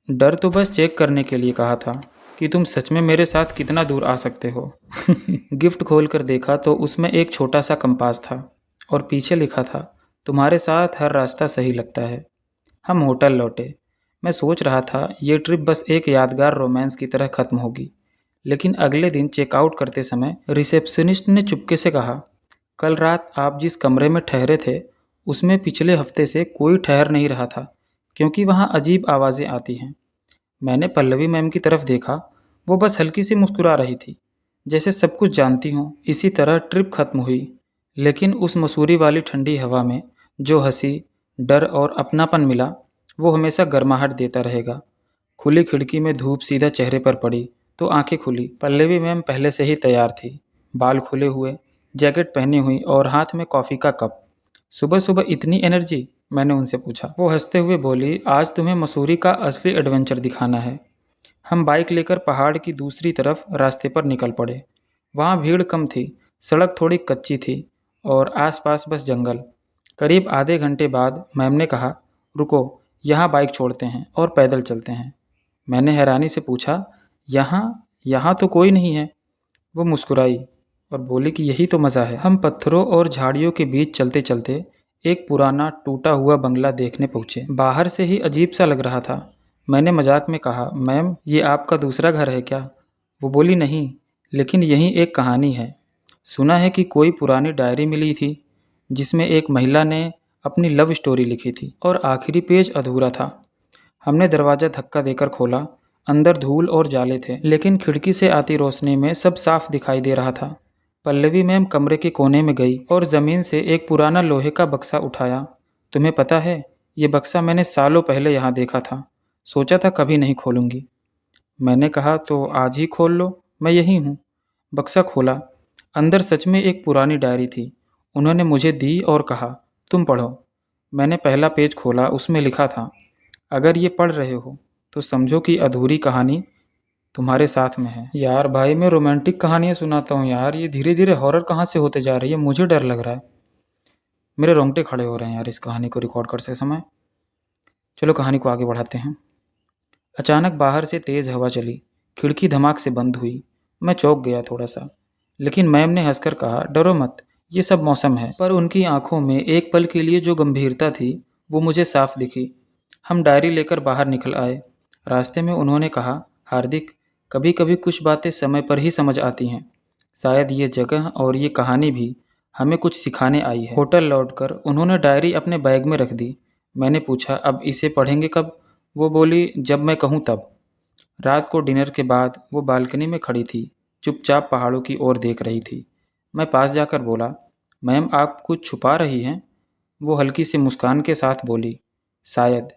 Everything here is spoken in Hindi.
डर तो बस चेक करने के लिए कहा था कि तुम सच में मेरे साथ कितना दूर आ सकते हो। गिफ्ट खोलकर देखा तो उसमें एक छोटा सा कंपास था और पीछे लिखा था, तुम्हारे साथ हर रास्ता सही लगता है। हम होटल लौटे। मैं सोच रहा था ये ट्रिप बस एक यादगार रोमांस की तरह खत्म होगी, लेकिन अगले दिन चेकआउट करते समय रिसेप्शनिस्ट ने चुपके से कहा, कल रात आप जिस कमरे में ठहरे थे उसमें पिछले हफ्ते से कोई ठहर नहीं रहा था, क्योंकि वहाँ अजीब आवाज़ें आती हैं। मैंने पल्लवी मैम की तरफ देखा। वो बस हल्की सी मुस्कुरा रही थी, जैसे सब कुछ जानती हों। इसी तरह ट्रिप खत्म हुई, लेकिन उस मसूरी वाली ठंडी हवा में जो हंसी, डर और अपनापन मिला, वो हमेशा गर्माहट देता रहेगा। खुली खिड़की में धूप सीधा चेहरे पर पड़ी तो आंखें खुली। पल्लवी मैम पहले से ही तैयार थी, बाल खुले हुए, जैकेट पहनी हुई और हाथ में कॉफ़ी का कप। सुबह सुबह इतनी एनर्जी, मैंने उनसे पूछा। वो हंसते हुए बोली, आज तुम्हें मसूरी का असली एडवेंचर दिखाना है। हम बाइक लेकर पहाड़ की दूसरी तरफ रास्ते पर निकल पड़े। वहाँ भीड़ कम थी, सड़क थोड़ी कच्ची थी और आसपास बस जंगल। करीब आधे घंटे बाद मैम ने कहा, रुको, यहाँ बाइक छोड़ते हैं और पैदल चलते हैं। मैंने हैरानी से पूछा, यहाँ यहाँ तो कोई नहीं है। वो मुस्कुराई और बोली कि यही तो मज़ा है। हम पत्थरों और झाड़ियों के बीच चलते चलते एक पुराना टूटा हुआ बंगला देखने पहुँचे। बाहर से ही अजीब सा लग रहा था। मैंने मजाक में कहा, मैम ये आपका दूसरा घर है क्या? वो बोली, नहीं, लेकिन यहीं एक कहानी है। सुना है कि कोई पुरानी डायरी मिली थी जिसमें एक महिला ने अपनी लव स्टोरी लिखी थी और आखिरी पेज अधूरा था। हमने दरवाज़ा धक्का देकर खोला। अंदर धूल और जाले थे, लेकिन खिड़की से आती रोशनी में सब साफ दिखाई दे रहा था। पल्लवी मैम कमरे के कोने में गई और ज़मीन से एक पुराना लोहे का बक्सा उठाया। तुम्हें पता है, ये बक्सा मैंने सालों पहले यहाँ देखा था। सोचा था कभी नहीं खोलूँगी। मैंने कहा, तो आज ही खोल लो, मैं यहीं हूँ। बक्सा खोला। अंदर सच में एक पुरानी डायरी थी। उन्होंने मुझे दी और कहा, तुम पढ़ो। मैंने पहला पेज खोला। उसमें लिखा था, अगर ये पढ़ रहे हो तो समझो कि अधूरी कहानी तुम्हारे साथ में है। यार भाई, मैं रोमांटिक कहानियाँ सुनाता हूँ यार, ये धीरे धीरे हॉरर कहाँ से होते जा रही है, मुझे डर लग रहा है। मेरे रोंगटे खड़े हो रहे हैं यार इस कहानी को रिकॉर्ड करते समय। चलो कहानी को आगे बढ़ाते हैं। अचानक बाहर से तेज़ हवा चली। खिड़की धमाक से बंद हुई। मैं चौंक गया थोड़ा सा, लेकिन मैम ने हंसकर कहा, डरो मत, ये सब मौसम है। पर उनकी आंखों में एक पल के लिए जो गंभीरता थी वो मुझे साफ दिखी। हम डायरी लेकर बाहर निकल आए। रास्ते में उन्होंने कहा, हार्दिक, कभी कभी कुछ बातें समय पर ही समझ आती हैं। शायद ये जगह और ये कहानी भी हमें कुछ सिखाने आई है। होटल लौटकर उन्होंने डायरी अपने बैग में रख दी। मैंने पूछा, अब इसे पढ़ेंगे कब? वो बोली, जब मैं कहूँ तब। रात को डिनर के बाद वो बालकनी में खड़ी थी, चुपचाप पहाड़ों की ओर देख रही थी। मैं पास जाकर बोला, मैम आप कुछ छुपा रही हैं? वो हल्की सी मुस्कान के साथ बोली, शायद,